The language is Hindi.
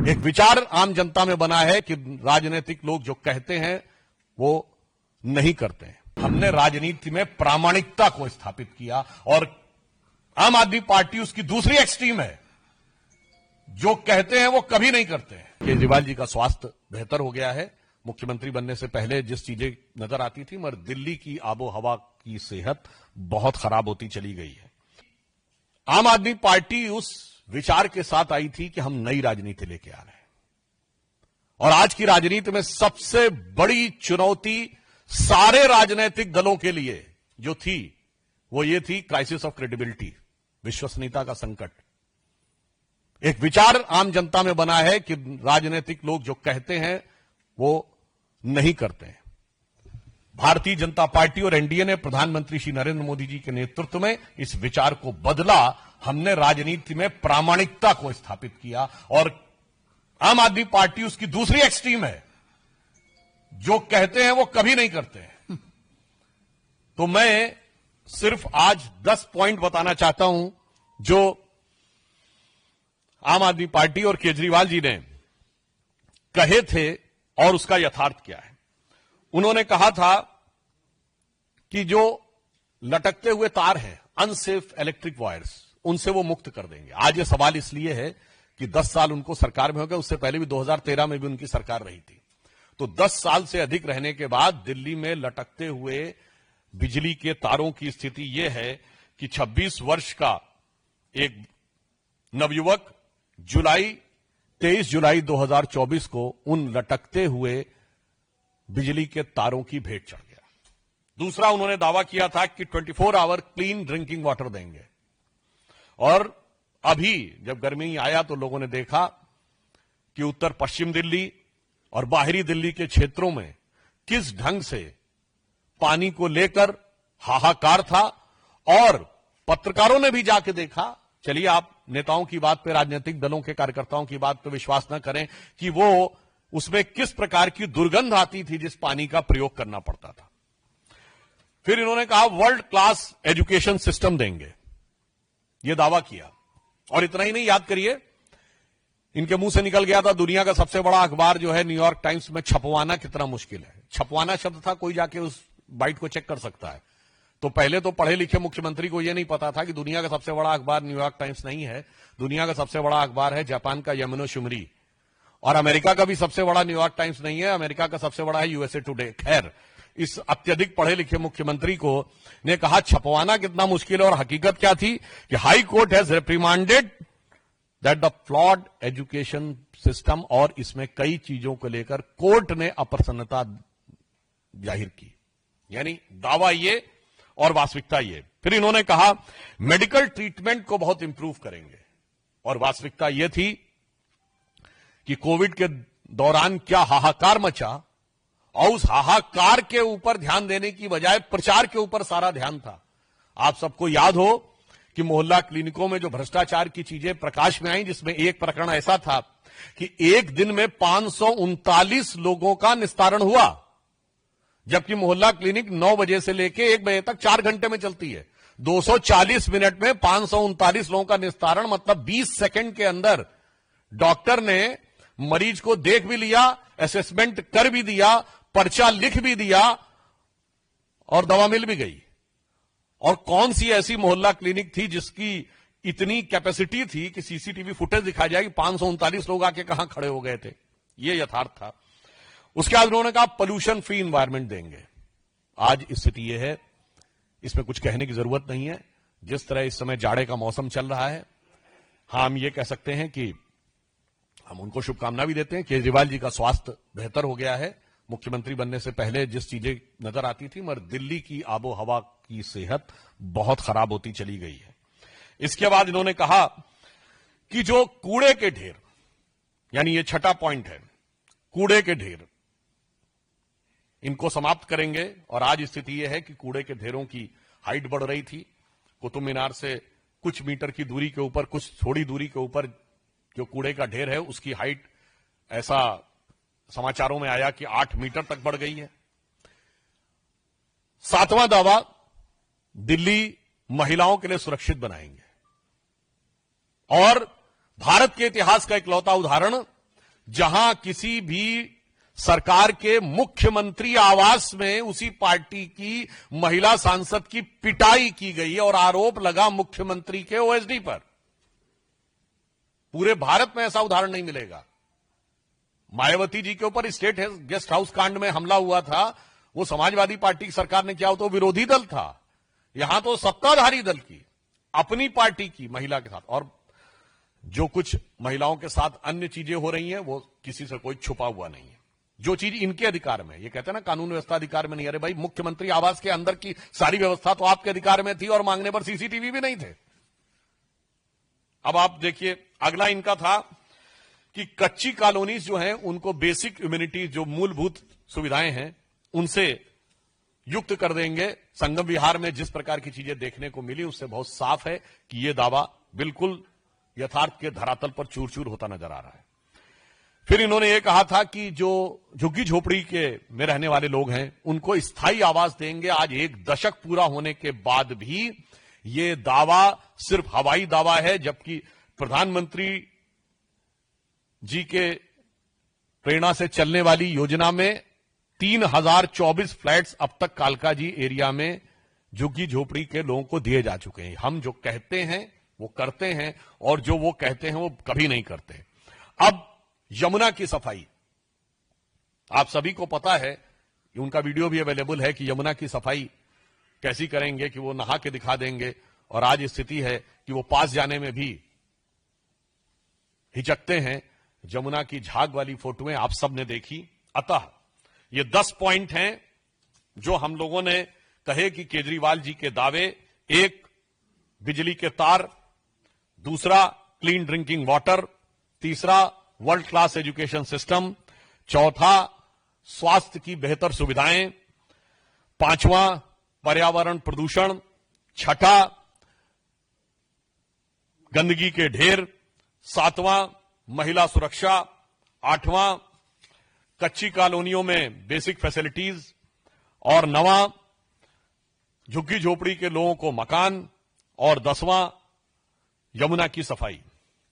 एक विचार आम जनता में बना है कि राजनीतिक लोग जो कहते हैं वो नहीं करते हैं। हमने राजनीति में प्रामाणिकता को स्थापित किया और आम आदमी पार्टी उसकी दूसरी एक्सट्रीम है। जो कहते हैं वो कभी नहीं करते हैं। केजरीवाल जी का स्वास्थ्य बेहतर हो गया है। मुख्यमंत्री बनने से पहले जिस चीजें नजर आती थी, मगर दिल्ली की आबो हवा की सेहत बहुत खराब होती चली गई है। आम आदमी पार्टी उस विचार के साथ आई थी कि हम नई राजनीति लेके आ रहे हैं और आज की राजनीति में सबसे बड़ी चुनौती सारे राजनीतिक दलों के लिए जो थी वो ये थी क्राइसिस ऑफ क्रेडिबिलिटी, विश्वसनीयता का संकट। एक विचार आम जनता में बना है कि राजनीतिक लोग जो कहते हैं वो नहीं करते हैं। भारतीय जनता पार्टी और एनडीए ने प्रधानमंत्री श्री नरेंद्र मोदी जी के नेतृत्व में इस विचार को बदला। हमने राजनीति में प्रामाणिकता को स्थापित किया और आम आदमी पार्टी उसकी दूसरी एक्सट्रीम है। जो कहते हैं वो कभी नहीं करते हैं। तो मैं सिर्फ आज 10 पॉइंट बताना चाहता हूं जो आम आदमी पार्टी और केजरीवाल जी ने कहे थे और उसका यथार्थ क्या है। उन्होंने कहा था कि जो लटकते हुए तार हैं, अनसेफ इलेक्ट्रिक वायर्स, उनसे वो मुक्त कर देंगे। आज ये सवाल इसलिए है कि 10 साल उनको सरकार में हो गए, उससे पहले भी 2013 में भी उनकी सरकार रही थी। तो 10 साल से अधिक रहने के बाद दिल्ली में लटकते हुए बिजली के तारों की स्थिति यह है कि 26 वर्ष का एक नवयुवक 23 जुलाई 2024 को उन लटकते हुए बिजली के तारों की भेंट चढ़ गया। दूसरा, उन्होंने दावा किया था कि 24 आवर क्लीन ड्रिंकिंग वाटर देंगे और अभी जब गर्मी आया तो लोगों ने देखा कि उत्तर पश्चिम दिल्ली और बाहरी दिल्ली के क्षेत्रों में किस ढंग से पानी को लेकर हाहाकार था और पत्रकारों ने भी जाके देखा। चलिए, आप नेताओं की बात पे, राजनीतिक दलों के कार्यकर्ताओं की बात पे विश्वास न करें कि वो उसमें किस प्रकार की दुर्गंध आती थी जिस पानी का प्रयोग करना पड़ता था। फिर इन्होंने कहा वर्ल्ड क्लास एजुकेशन सिस्टम देंगे, यह दावा किया। और इतना ही नहीं, याद करिए, इनके मुंह से निकल गया था दुनिया का सबसे बड़ा अखबार जो है न्यूयॉर्क टाइम्स में छपवाना कितना मुश्किल है। छपवाना शब्द था, कोई जाके उस बाइट को चेक कर सकता है। तो पहले तो पढ़े लिखे मुख्यमंत्री को यह नहीं पता था कि दुनिया का सबसे बड़ा अखबार न्यूयॉर्क टाइम्स नहीं है, दुनिया का सबसे बड़ा अखबार है जापान का यामानो शिमरी, और अमेरिका का भी सबसे बड़ा न्यूयॉर्क टाइम्स नहीं है, अमेरिका का सबसे बड़ा है यूएसए टुडे। खैर, इस अत्यधिक पढ़े लिखे मुख्यमंत्री को ने कहा छपवाना कितना मुश्किल है, और हकीकत क्या थी कि High Court has reprimanded that the flawed education system, और इसमें कई चीजों को लेकर कोर्ट ने अप्रसन्नता जाहिर की। यानी दावा ये और वास्तविकता ये। फिर इन्होंने कहा मेडिकल ट्रीटमेंट को बहुत इंप्रूव करेंगे, और वास्तविकता यह थी कि कोविड के दौरान क्या हाहाकार मचा, और उस हाहाकार के ऊपर ध्यान देने की बजाय प्रचार के ऊपर सारा ध्यान था। आप सबको याद हो कि मोहल्ला क्लिनिकों में जो भ्रष्टाचार की चीजें प्रकाश में आई, जिसमें एक प्रकरण ऐसा था कि एक दिन में 539 लोगों का निस्तारण हुआ, जबकि मोहल्ला क्लिनिक 9 बजे से लेकर 1 बजे तक 4 घंटे में चलती है। 240 मिनट में 539 लोगों का निस्तारण, मतलब 20 सेकंड के अंदर डॉक्टर ने मरीज को देख भी लिया, असेसमेंट कर भी दिया, पर्चा लिख भी दिया और दवा मिल भी गई। और कौन सी ऐसी मोहल्ला क्लिनिक थी जिसकी इतनी कैपेसिटी थी कि सीसीटीवी फुटेज दिखाई जाएगी 539 लोग आके कहां खड़े हो गए थे। यह यथार्थ था। उसके बाद उन्होंने कहा पोल्यूशन फ्री एनवायरनमेंट देंगे। आज स्थिति यह है, इसमें कुछ कहने की जरूरत नहीं है। जिस तरह इस समय जाड़े का मौसम चल रहा है, हम ये कह सकते हैं कि हम उनको शुभकामना भी देते हैं। केजरीवाल जी का स्वास्थ्य बेहतर हो गया है। मुख्यमंत्री बनने से पहले जिस चीजें नजर आती थी, मगर दिल्ली की आबो हवा की सेहत बहुत खराब होती चली गई है। इसके बाद इन्होंने कहा कि जो कूड़े के ढेर, यानी ये छठा पॉइंट है, कूड़े के ढेर, इनको समाप्त करेंगे। और आज स्थिति यह है कि कूड़े के ढेरों की हाइट बढ़ रही थी। कुतुब मीनार से कुछ मीटर की दूरी के ऊपर, कुछ थोड़ी दूरी के ऊपर जो कूड़े का ढेर है, उसकी हाइट ऐसा समाचारों में आया कि 8 मीटर तक बढ़ गई है। 7वां दावा, दिल्ली महिलाओं के लिए सुरक्षित बनाएंगे। और भारत के इतिहास का इकलौता उदाहरण जहां किसी भी सरकार के मुख्यमंत्री आवास में उसी पार्टी की महिला सांसद की पिटाई की गई और आरोप लगा मुख्यमंत्री के ओएसडी पर। पूरे भारत में ऐसा उदाहरण नहीं मिलेगा। मायावती जी के ऊपर स्टेट गेस्ट हाउस कांड में हमला हुआ था, वो समाजवादी पार्टी की सरकार ने किया, हो तो विरोधी दल था। यहां तो सत्ताधारी दल की, अपनी पार्टी की महिला के साथ। और जो कुछ महिलाओं के साथ अन्य चीजें हो रही हैं वो किसी से कोई छुपा हुआ नहीं है। जो चीज इनके अधिकार में, ये कहते हैं ना कानून व्यवस्था अधिकार में नहीं। अरे भाई, मुख्यमंत्री आवास के अंदर की सारी व्यवस्था तो आपके अधिकार में थी और मांगने पर सीसीटीवी भी नहीं थे। अब आप देखिए, अगला इनका था कि कच्ची कॉलोनीज जो हैं उनको बेसिक इम्यूनिटी, जो मूलभूत सुविधाएं हैं, उनसे युक्त कर देंगे। संगम विहार में जिस प्रकार की चीजें देखने को मिली उससे बहुत साफ है कि यह दावा बिल्कुल यथार्थ के धरातल पर चूर चूर होता नजर आ रहा है। फिर इन्होंने यह कहा था कि जो झुग्गी झोपड़ी के में रहने वाले लोग हैं उनको स्थायी आवास देंगे। आज 1 दशक पूरा होने के बाद भी यह दावा सिर्फ हवाई दावा है, जबकि प्रधानमंत्री जी के प्रेरणा से चलने वाली योजना में 3024 फ्लैट्स अब तक कालका जी एरिया में झुग्गी झोपड़ी के लोगों को दिए जा चुके हैं। हम जो कहते हैं वो करते हैं और जो वो कहते हैं वो कभी नहीं करते। अब यमुना की सफाई, आप सभी को पता है, उनका वीडियो भी अवेलेबल है कि यमुना की सफाई कैसी करेंगे कि वो नहा के दिखा देंगे। और आज स्थिति है कि वो पास जाने में भी हिचकते हैं। यमुना की झाग वाली फोटोएं आप सब ने देखी। अतः ये 10 पॉइंट हैं जो हम लोगों ने कहे कि केजरीवाल जी के दावे। 1, बिजली के तार। दूसरा, क्लीन ड्रिंकिंग वाटर। तीसरा, वर्ल्ड क्लास एजुकेशन सिस्टम। चौथा, स्वास्थ्य की बेहतर सुविधाएं। 5वां, पर्यावरण प्रदूषण। 6ठा, गंदगी के ढेर। 7वां, महिला सुरक्षा। 8वां, कच्ची कॉलोनियों में बेसिक फैसिलिटीज। और 9वां, झुग्गी झोपड़ी के लोगों को मकान। और 10वां, यमुना की सफाई।